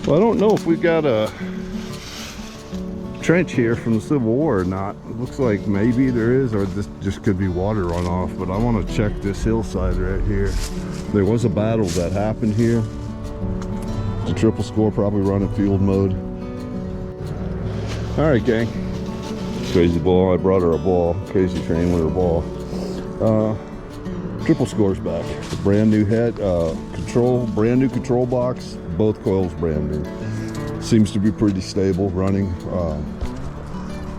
Well, I don't know if we've got a trench here from the Civil War or not. It looks like maybe there is, or this just could be water runoff, but I want to check this hillside right here. There was a battle that happened here. The triple score probably running field mode. All right, gang. Crazy ball. I brought her a ball. Crazy train with her ball. Triple score's back. Brand new head, brand new control box. Both coils brand new. Seems to be pretty stable running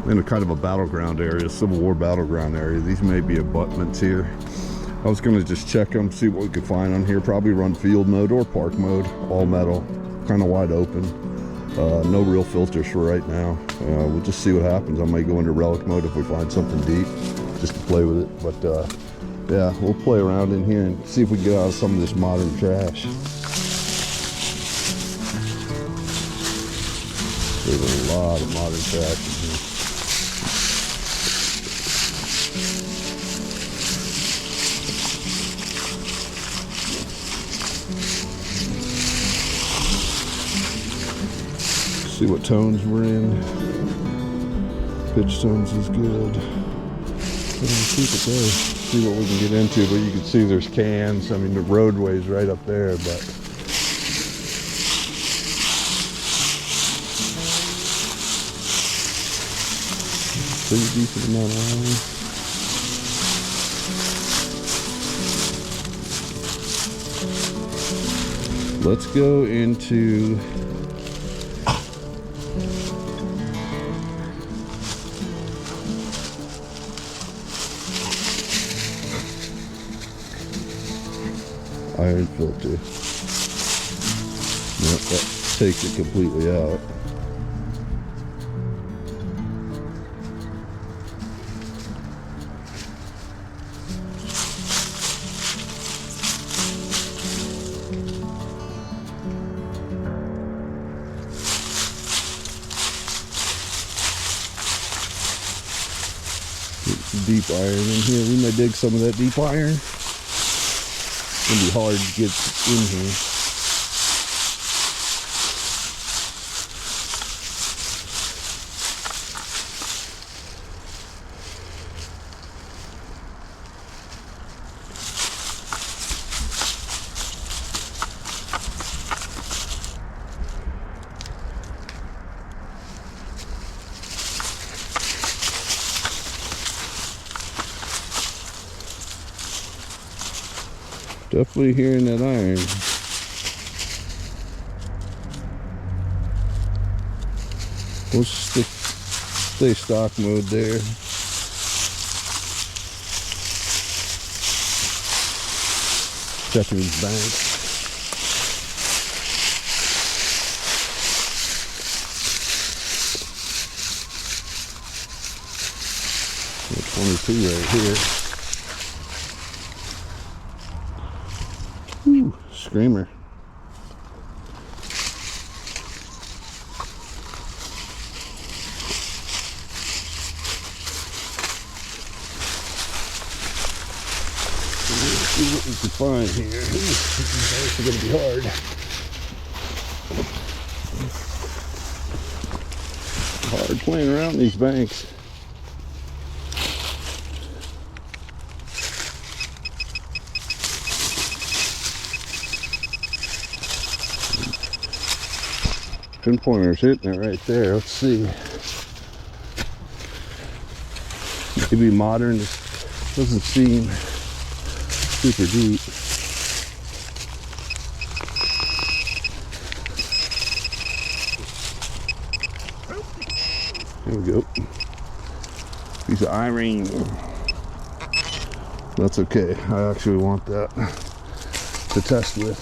in a kind of a battleground area, Civil War battleground area. These may be abutments here. I was gonna just check them, see what we could find on here. Probably run field mode or park mode, all metal, kind of wide open. No real filters for right now. We'll just see what happens. I might go into relic mode if we find something deep, just to play with it. But yeah, we'll play around in here and see if we can get out of some of this modern trash. There's a lot of modern trash in here. See what tones we're in. Pitch tones is good. Let's keep it there. See what we can get into, but you can see there's cans. I mean, the roadway's right up there, but pretty decent amount of iron. Let's go into iron filter. Nope, that takes it completely out. Deep iron in here. We may dig some of that deep iron. It's gonna be hard to get in here. Definitely hearing that iron. We'll stay stock mode there. Checking these banks. Got 22 right here. Whew, screamer. Let's see what we can find here. This is going to be hard. Hard playing around these banks. Pinpointer's hitting it right there. Let's see. Maybe modern doesn't seem super deep. There we go. Piece of iron. That's okay. I actually want that to test with.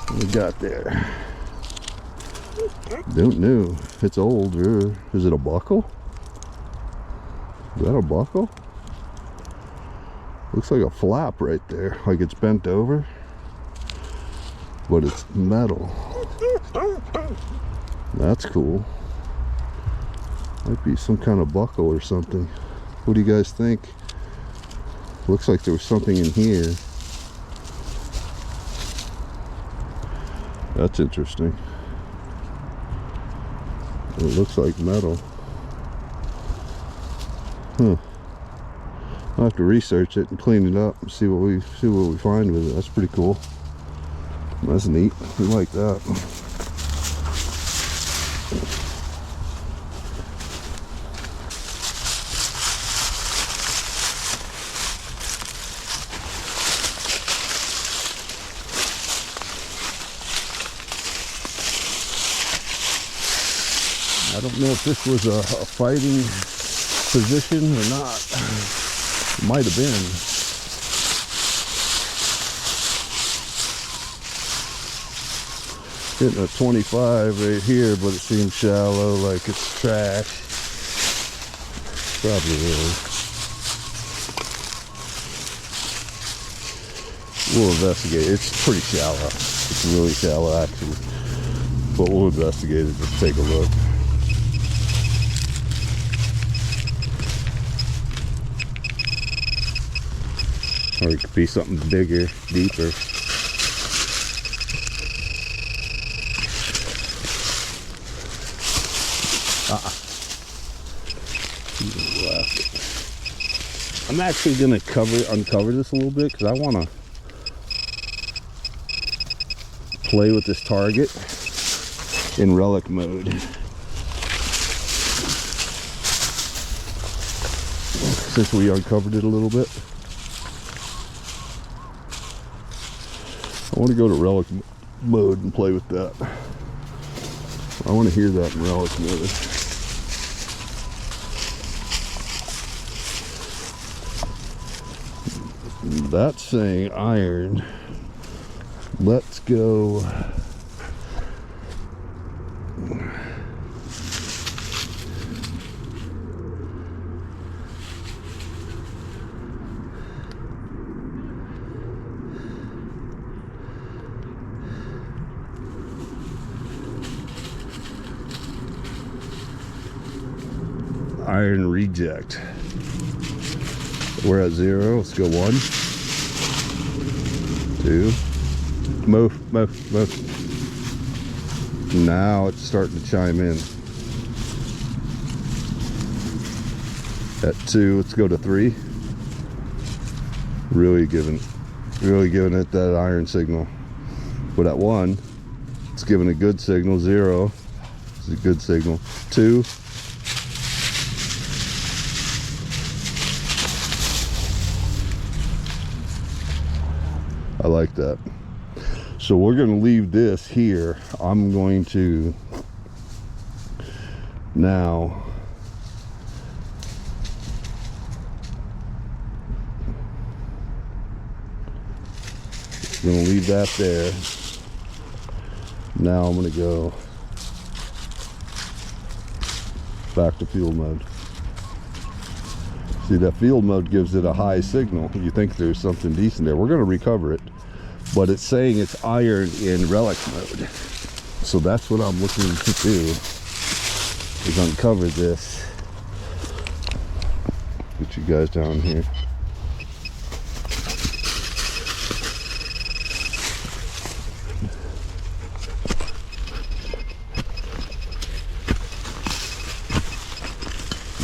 What we got there? Don't know. It's old. Is it a buckle? Is that a buckle? Looks like a flap right there, like it's bent over, but it's metal. That's cool. Might be some kind of buckle or something. What do you guys think? Looks like there was something in here. That's interesting. It looks like metal. I'll have to research it and clean it up and see what we find with it. That's pretty cool. That's neat. We like that. I don't know if this was a fighting position or not. It might have been. Hitting a 25 right here, but it seems shallow, like it's trash. Probably is. We'll investigate. It's pretty shallow. It's really shallow, actually. But we'll investigate it. Just take a look. Or it could be something bigger, deeper. I'm actually going to uncover this a little bit because I want to play with this target in relic mode. Since we uncovered it a little bit. I want to go to relic mode and play with that. I want to hear that in relic mode. That's saying iron. Let's go. Iron reject. We're at 0. Let's go 1, 2. Move. Now it's starting to chime in. At 2, let's go to 3. Really giving it that iron signal. But at 1, it's giving a good signal. 0 is a good signal. 2. I like that. So we're going to leave this here. I'm going to now leave that there. Now I'm going to go back to field mode. See, that field mode gives it a high signal. You think there's something decent there. We're going to recover it, but it's saying it's iron in relic mode. So that's what I'm looking to do, is uncover this. Get you guys down here.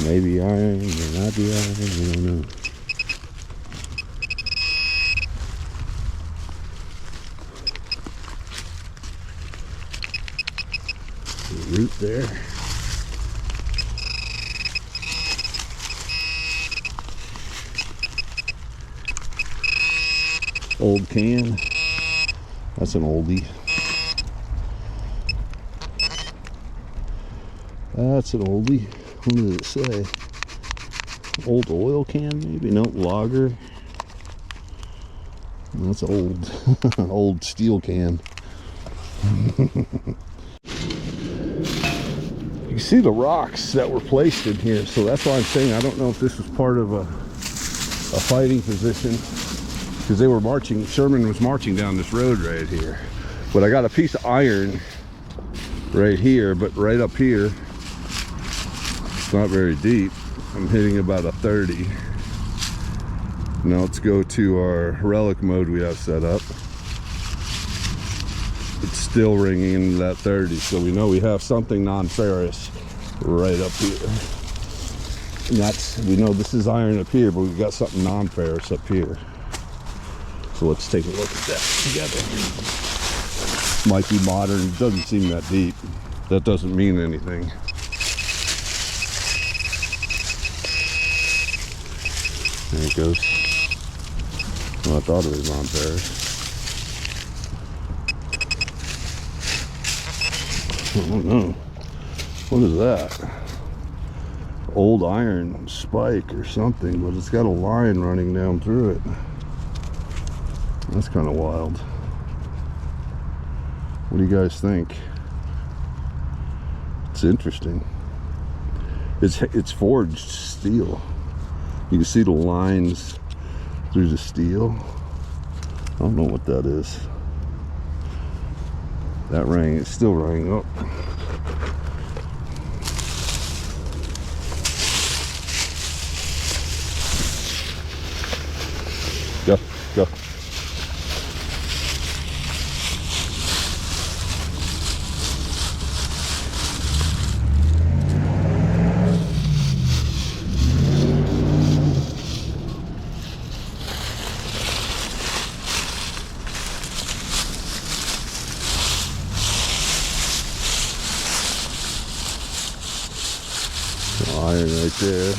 Maybe iron, may not be iron, I don't know. The root there. Old can. That's an oldie. That's an oldie. What does it say? Old oil can, maybe? No, lager. That's old. Old steel can. You see the rocks that were placed in here, so that's why I'm saying I don't know if this was part of a fighting position, because they were marching. Sherman was marching down this road right here. But I got a piece of iron right here, but right up here It's not very deep. I'm hitting about a 30. Now let's go to our relic mode we have set up. It's still ringing in that 30, so we know we have something non-ferrous right up here. And that's, we know this is iron up here, but we've got something non-ferrous up here. So let's take a look at that together. Might be modern, it doesn't seem that deep. That doesn't mean anything. There it goes. Well, I thought it was non-ferrous. I don't know. What is that? Old iron spike or something, but it's got a line running down through it. That's kind of wild. What do you guys think? It's interesting. It's forged steel. You can see the lines through the steel. I don't know what that is. That rang, it's still rang up. Go, go. Iron right there.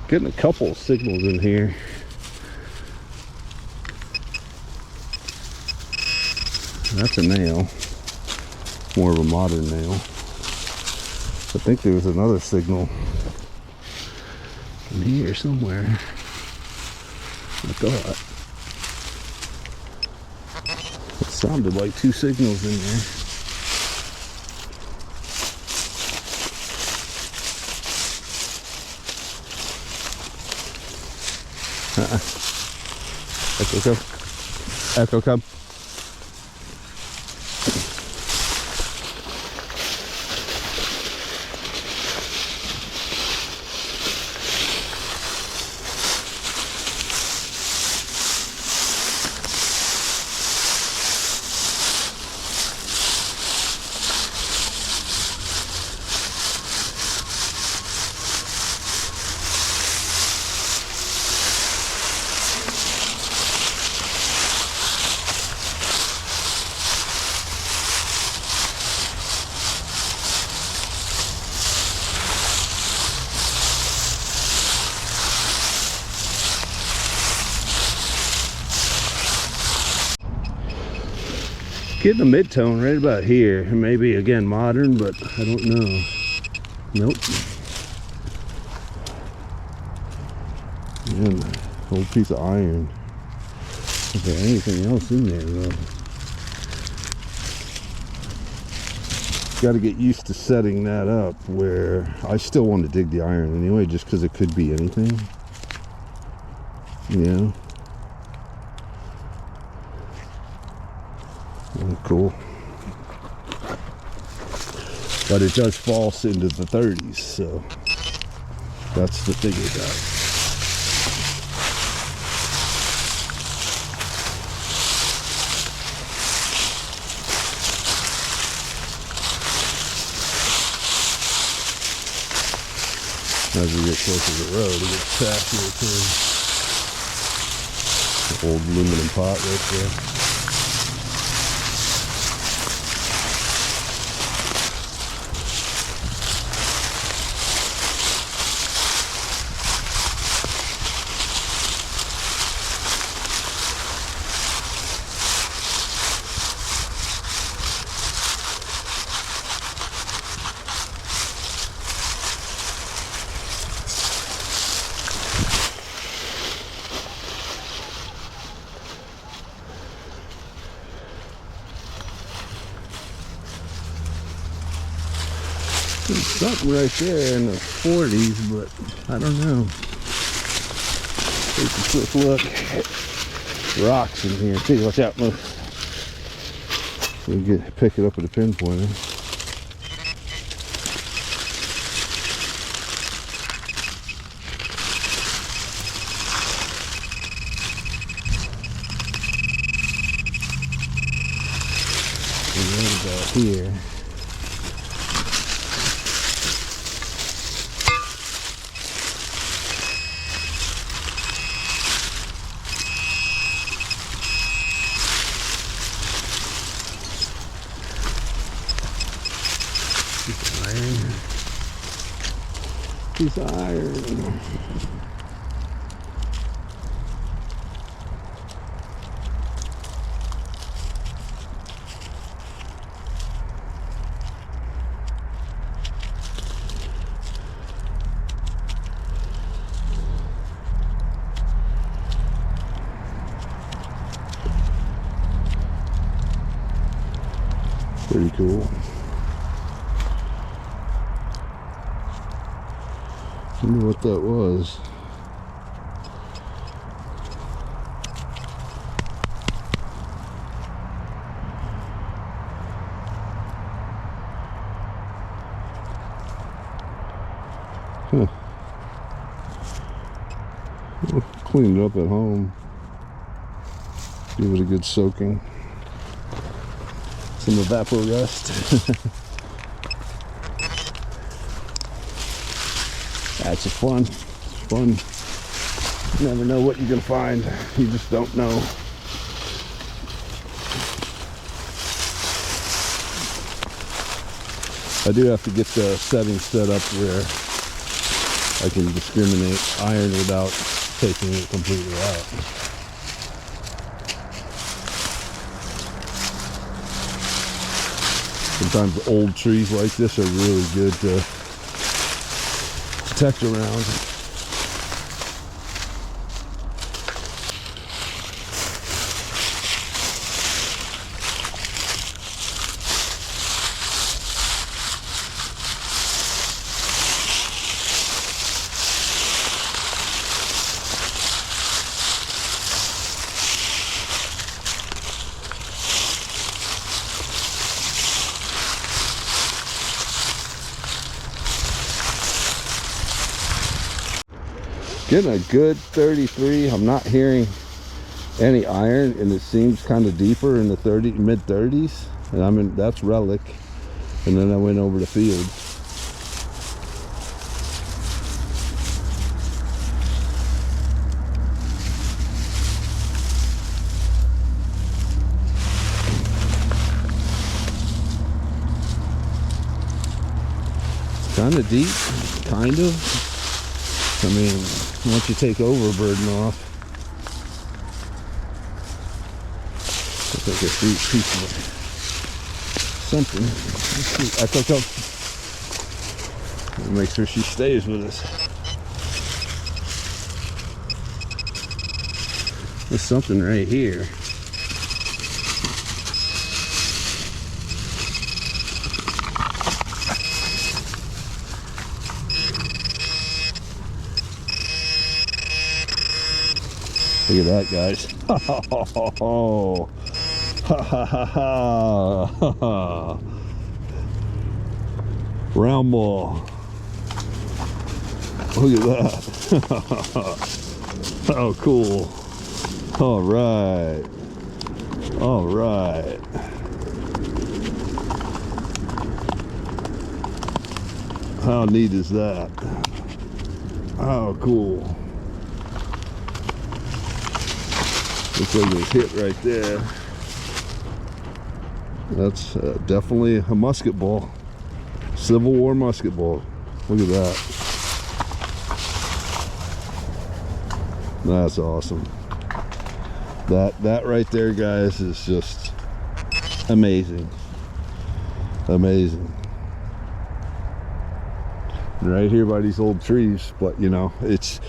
Getting a couple of signals in here. That's a nail. More of a modern nail. I think there was another signal in here somewhere. I thought. It sounded like two signals in there. Echo, come. Echo, come. Getting a mid-tone right about here. Maybe again modern, but I don't know. Nope. Man, old piece of iron. Is there anything else in there though? Got to get used to setting that up where I still want to dig the iron anyway, just because it could be anything. Yeah. Oh, cool. But it does false into the 30s, so that's the thing with that. As we get closer to the road, it gets taxier too. The old aluminum pot right there. There's something right there in the 40s, but I don't know. Take a quick look. Rocks in here too. Watch out, move. We can pick it up with a pinpointer. And right about here. Piece of iron. Pretty cool. I wonder what that was. Huh. We'll clean it up at home. Give it a good soaking. Some evapor rust. That's fun. It's fun. You never know what you're gonna find. You just don't know. I do have to get the settings set up where I can discriminate iron without taking it completely out. Sometimes old trees like this are really good to detect around. Getting a good 33. I'm not hearing any iron, and it seems kind of deeper in the mid 30s. And I'm in, that's Relic, and then I went over to Field. It's kind of deep, kind of. I mean, once you take overburden off, looks like a sweet piece of something. Let's see. I took up. Make sure she stays with us. There's something right here. Look at that, guys. Oh, ha ha ha ha. Round ball. Look at that. Oh, cool. All right. All right. How neat is that? Oh, cool. Looks like it's hit right there. That's definitely a musket ball. Civil War musket ball. Look at that. That's awesome. That right there, guys, is just amazing. Amazing. Right here by these old trees, but you know, it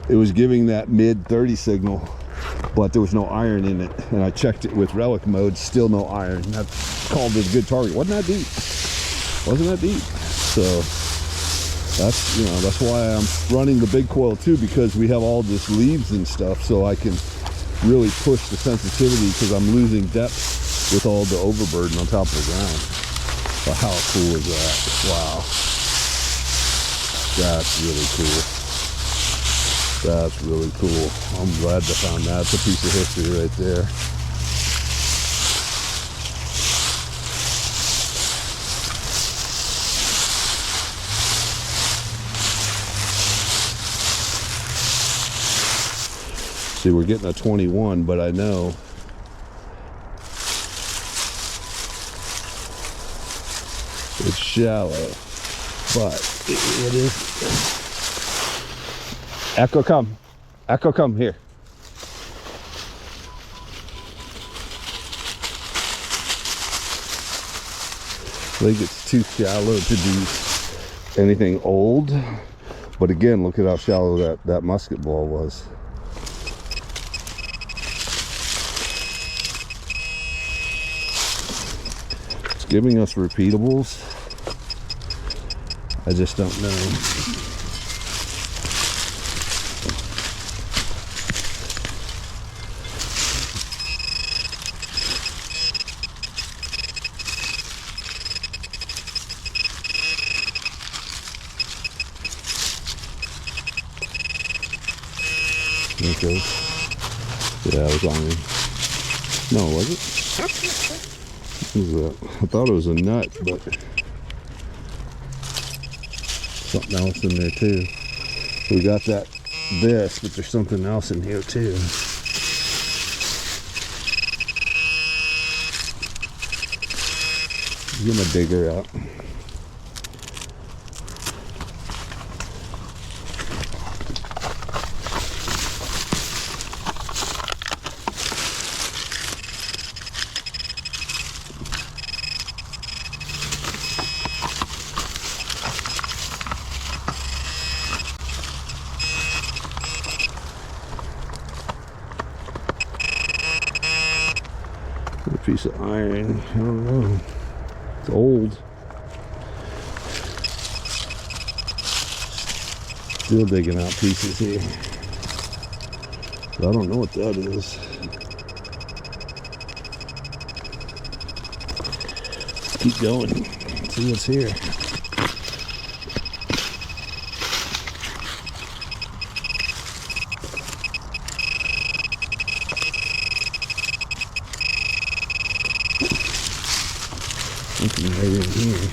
was giving that mid 30 signal, but there was no iron in it, and I checked it with relic mode, still no iron. That called it a good target. Wasn't that deep? Wasn't that deep? So that's, you know, that's why I'm running the big coil too, because we have all this leaves and stuff, so I can really push the sensitivity, because I'm losing depth with all the overburden on top of the ground. But how cool is that? Wow. That's really cool. That's really cool. I'm glad to found that. It's a piece of history right there. See, we're getting a 21, but I know it's shallow, but it is. Echo, come. Echo, come here. I think it's too shallow to do anything old, but again, look at how shallow that musket ball was. It's giving us repeatables. I just don't know. Okay. Yeah, it was iron. No, was it? What was that? I thought it was a nut, but something else in there too. We got this, but there's something else in here too. Get my digger out. A piece of iron. I don't know. It's old. Still digging out pieces here. But I don't know what that is. Let's keep going. See what's here. Something right in here.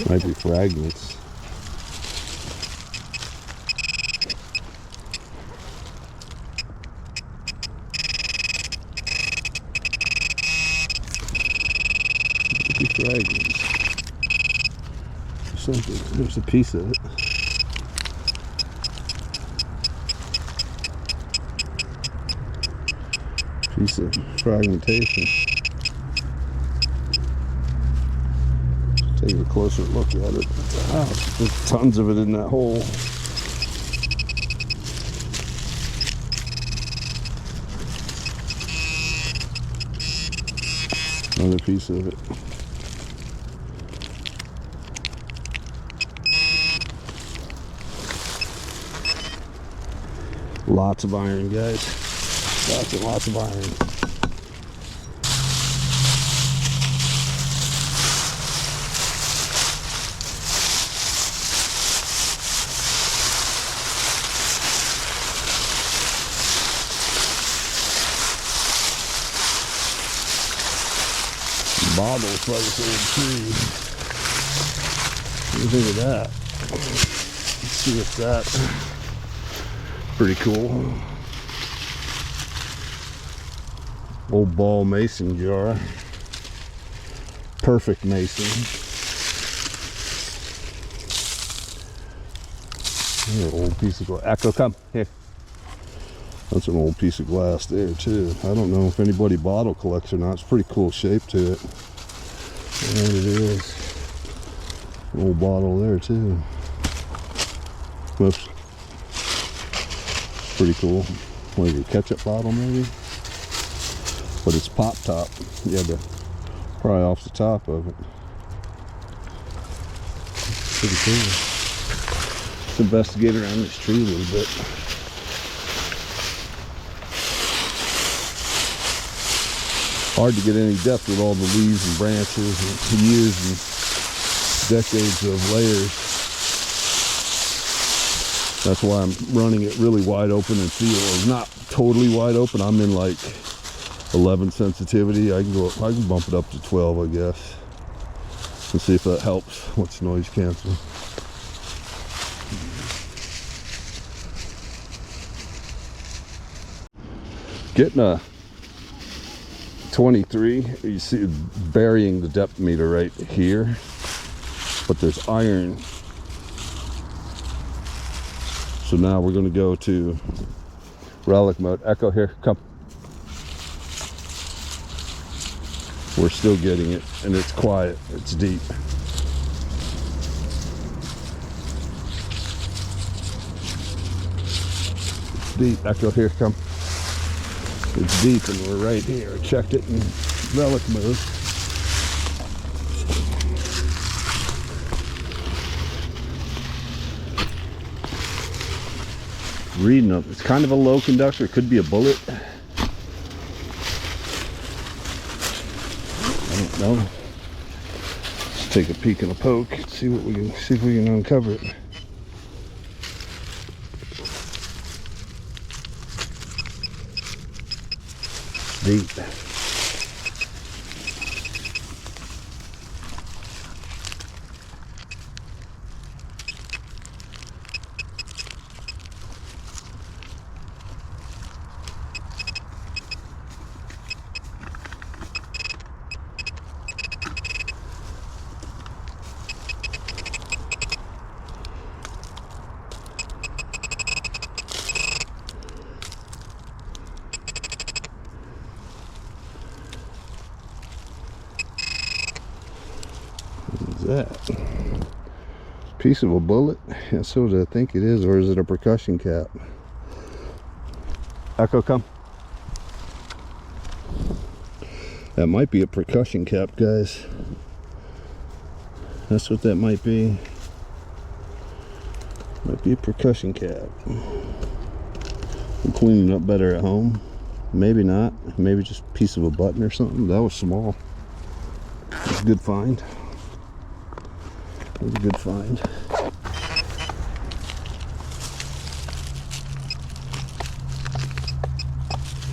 Might be fragments. Might be fragments. Something. There's a piece of it. piece of fragmentation. Take a closer look at it. Wow, there's tons of it in that hole. Another piece of it. Lots of iron, guys. Lots and lots of iron. Bottles by this old tree. What do you think of that? Let's see if that's pretty cool. Old ball mason jar. Perfect mason. An old piece of glass. Echo, come here. That's an old piece of glass there too. I don't know if anybody bottle collects or not. It's a pretty cool shape to it. And it is. An old bottle there too. Whoops. Pretty cool. What is it, ketchup bottle maybe? But it's pop top. You had to pry off the top of it. Pretty cool. Let's investigate around this tree a little bit. Hard to get any depth with all the leaves and branches and years and decades of layers. That's why I'm running it really wide open and feel not totally wide open. I'm in like 11 sensitivity. I can bump it up to 12, I guess. Let's see if that helps. What's noise canceling? Getting a 23, you see burying the depth meter right here, but there's iron. So now we're going to go to relic mode. Echo, here, come. We're still getting it, and it's quiet, it's deep. It's deep. Echo, here, come. It's deep and we're right here. I checked it in relic mode. Reading up. It's kind of a low conductor. It could be a bullet. I don't know. Let's take a peek and a poke. See what we can see if we can uncover it. Deep. That piece of a bullet? That's what I think it is, or is it a percussion cap? Echo, come. That might be a percussion cap, guys. That's what that might be. Might be a percussion cap. I'm cleaning up better at home. Maybe not. Maybe just a piece of a button or something. That was small. It's a good find. It was a good find.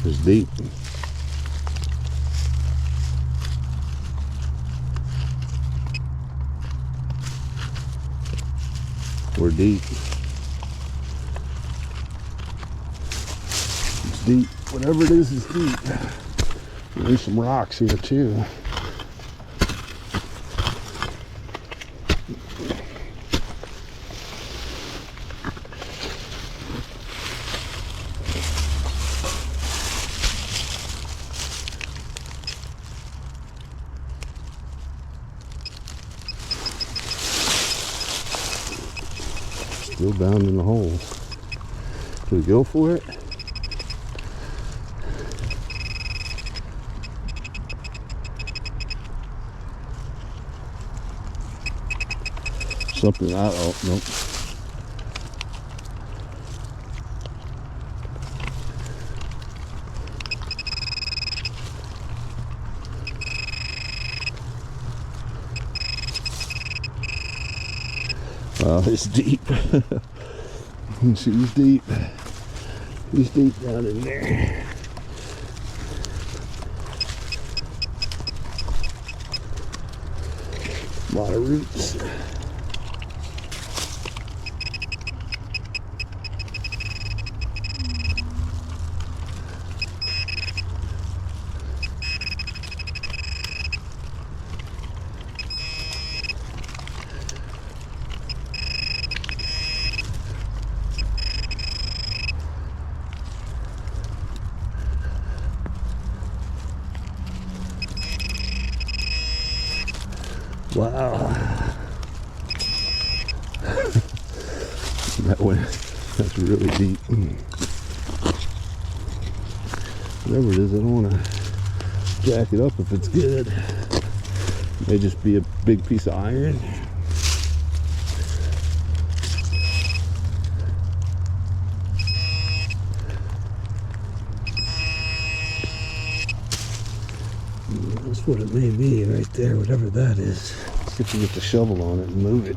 It's deep. We're deep. It's deep. Whatever it is deep. There's some rocks here too. Still down in the holes. Do we go for it? Something out. Oh, nope. It's deep. He's deep. He's deep down in there. A lot of roots. Wow. That's really deep. Whatever it is, I don't want to jack it up if it's good. It may just be a big piece of iron. That's what it may be right there, whatever that is. Let's see if we get the shovel on it and move it.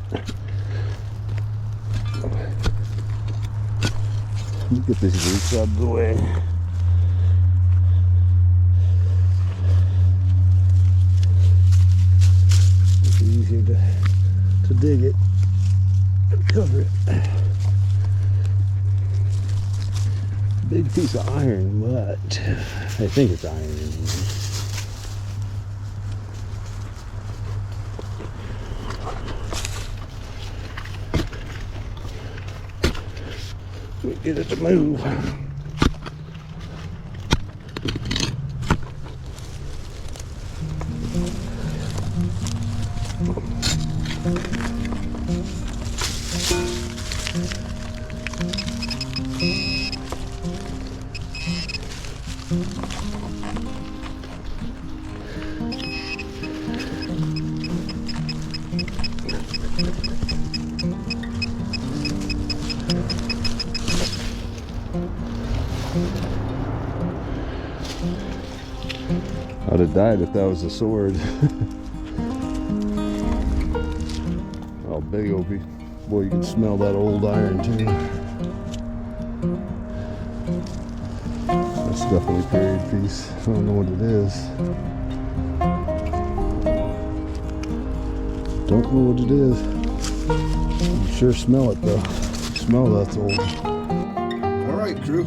Let me get these roots out of the way. It's easier to dig it and cover it. Big piece of iron, but I think it's iron in here. Get it to move. I'd have died if that was a sword. Oh, big Opie. Boy, you can smell that old iron too. That's definitely a period piece. I don't know what it is. Don't know what it is. You sure smell it though. Smell that's old. All right, crew.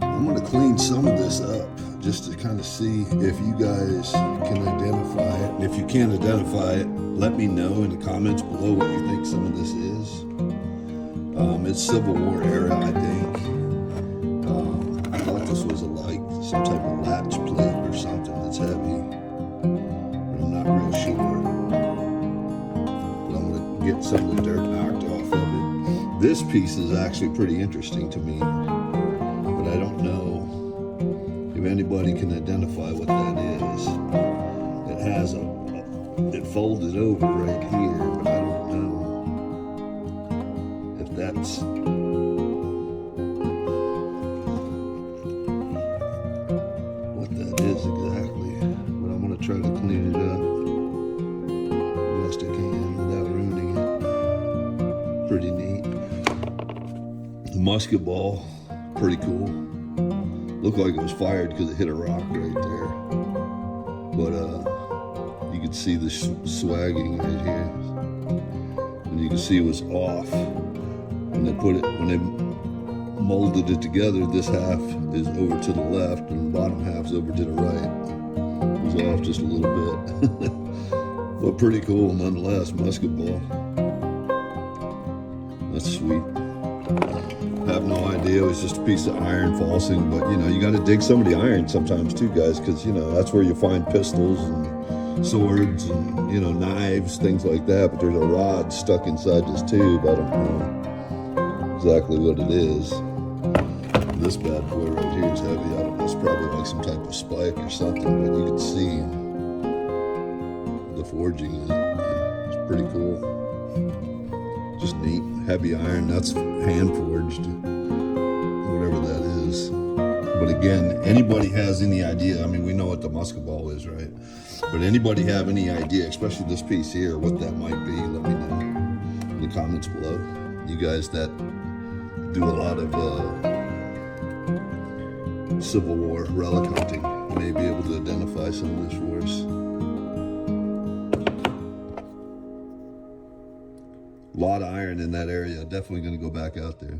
I'm going to clean some of this up just to kind of see if you guys can identify it. And if you can't identify it, let me know in the comments below what you think some of this is. It's Civil War era, I think. I thought this was some type of latch plate or something that's heavy. But I'm not real sure. But I'm going to get some of the dirt knocked off of it. This piece is actually pretty interesting to me. I don't know if anybody can identify what that is. It has it folded over right here, but I don't know if that's what that is exactly. But I'm going to try to clean it up the best I can without ruining it. Pretty neat. The musket ball. Pretty cool. Looked like it was fired because it hit a rock right there. But you could see the swagging right here. And you can see it was off. When they molded it together, this half is over to the left and the bottom half's over to the right. It was off just a little bit. But pretty cool nonetheless, musket ball. That's sweet. I have no idea. It was just a piece of iron falsing, but you know, you got to dig some of the iron sometimes too, guys, because you know that's where you find pistols and swords and, you know, knives, things like that. But there's a rod stuck inside this tube. I don't know exactly what it is. This bad boy right here is heavy. I don't know, it's probably like some type of spike or something, but you can see the forging in it. It's pretty cool. Just neat. Heavy iron, that's hand forged, whatever that is. But again, anybody has any idea, I mean, we know what the musket ball is, right? But anybody have any idea, especially this piece here, what that might be, let me know in the comments below. You guys that do a lot of Civil War relic hunting may be able to identify some of this for us. A lot of iron in that area. Definitely going to go back out there.